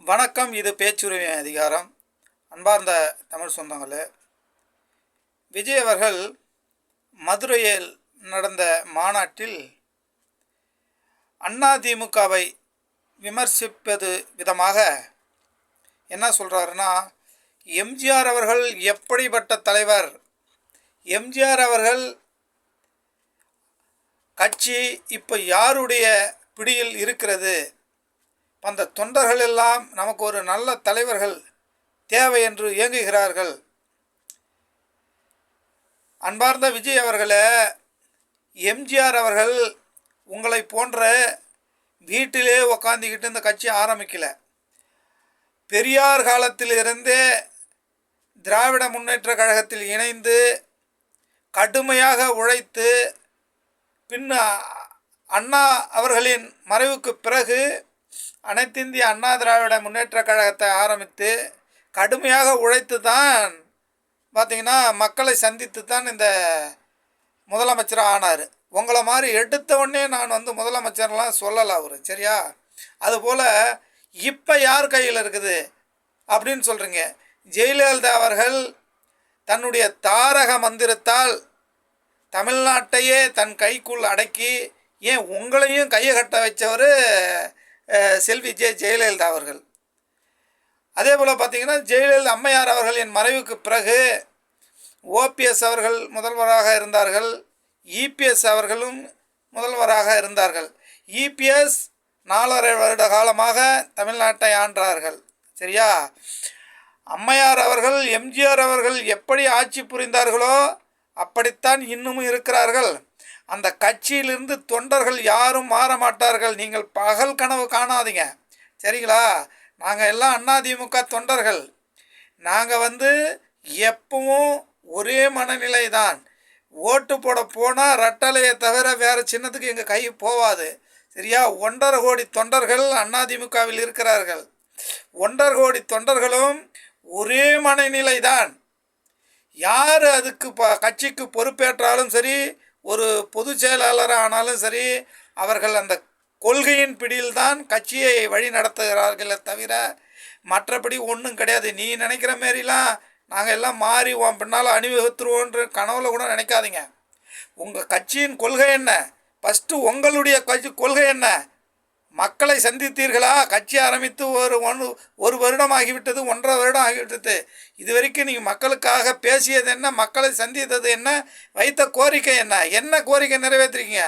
வணக்கம். இது பேச்சுரிமை அதிகாரம். அன்பார்ந்த தமிழ் சொந்தங்களே, விஜய் அவர்கள் மதுரையில் நடந்த மாநாட்டில் அதிமுகவை விமர்சிப்பது விதமாக என்ன சொல்கிறாருன்னா, எம்ஜிஆர் அவர்கள் எப்படிப்பட்ட தலைவர், எம்ஜிஆர் அவர்கள் கட்சி இப்போ யாருடைய பிடியில் இருக்கிறது, அந்த தொண்டர்கள் எல்லாம் நமக்கு ஒரு நல்ல தலைவர்கள் தேவை என்று இயங்குகிறார்கள். அன்பார்ந்த விஜய் அவர்களே, எம்ஜிஆர் அவர்கள் உங்களை போன்ற வீட்டிலே உக்காந்துக்கிட்டு இந்த கட்சி ஆரம்பிக்கல. பெரியார் காலத்திலிருந்தே திராவிட முன்னேற்ற கழகத்தில் இணைந்து கடுமையாக உழைத்து பின் அண்ணா அவர்களின் மறைவுக்கு பிறகு அனைத்திந்திய அண்ணா திராவிட முன்னேற்ற கழகத்தை ஆரம்பித்து கடுமையாக உழைத்து தான் பார்த்திங்கன்னா மக்களை சந்தித்து தான் இந்த முதலமைச்சராக ஆனார். உங்களை மாதிரி எடுத்த உடனே நான் முதலமைச்சர்லாம் சொல்லலை அவர், சரியா? அதுபோல் இப்போ யார் கையில் இருக்குது அப்படின்னு சொல்கிறீங்க. ஜெயலலிதா அவர்கள் தன்னுடைய தாரக மந்திரத்தால் தமிழ்நாட்டையே தன் கைக்குள் அடக்கி ஏன் உங்களையும் கையை கட்ட வச்சவர் செல்வி ஜெயலலிதா அவர்கள். அதே போல் பார்த்திங்கன்னா ஜெயலலிதா அம்மையார் அவர்களின் மறைவுக்கு பிறகு ஓபிஎஸ் அவர்கள் முதல்வராக இருந்தார்கள், இபிஎஸ் அவர்களும் முதல்வராக இருந்தார்கள். இபிஎஸ் 4.5 வருட காலமாக தமிழ்நாட்டை ஆண்டார்கள், சரியா? அம்மையார் அவர்கள் எம்ஜிஆர் அவர்கள் எப்படி ஆட்சி புரிந்தார்களோ அப்படித்தான் இன்னமும் இருக்கிறார்கள். அந்த கட்சியிலிருந்து தொண்டர்கள் யாரும் மாற மாட்டார்கள். நீங்கள் பகல் கனவு காணாதீங்க, சரிங்களா? நாங்கள் எல்லாம் அதிமுக தொண்டர்கள். நாங்கள் எப்பவும் ஒரே மனநிலை தான். ஓட்டு போட போனால் ரெட்டலையை தவிர வேறு சின்னத்துக்கு எங்கள் கை போகாது, சரியா? 1.5 கோடி தொண்டர்கள் அதிமுகவில் இருக்கிறார்கள். 1.5 கோடி தொண்டர்களும் ஒரே மனநிலை தான். யார் அதுக்கு கட்சிக்கு பொறுப்பேற்றாலும் சரி, ஒரு பொதுச் செயலாளர் ஆனாலும் சரி, அவர்கள் அந்த கொள்கையின் பிடியில்தான் கட்சியை வழி நடத்துகிறார்களே தவிர மற்றபடி ஒன்றும் கிடையாது. நீ நினைக்கிற மாரிலாம் நாங்கள் எல்லாம் மாறி பின்னால் அணிவகுத்துருவோன்ற கனவுல கூட நினைக்காதீங்க. உங்கள் கட்சியின் கொள்கை என்ன? ஃபஸ்ட்டு உங்களுடைய கட்சி கொள்கை என்ன? மக்களை சந்தித்தீர்களா? கட்சி ஆரம்பித்து ஒரு வருடம் ஆகிவிட்டது, 1.5 வருடம் ஆகிவிட்டது. இது வரைக்கும் நீங்கள் மக்களுக்காக பேசியது என்ன? மக்களை சந்தித்தது என்ன? வைத்த கோரிக்கை என்ன? என்ன கோரிக்கை நிறைவேற்றிருக்கீங்க?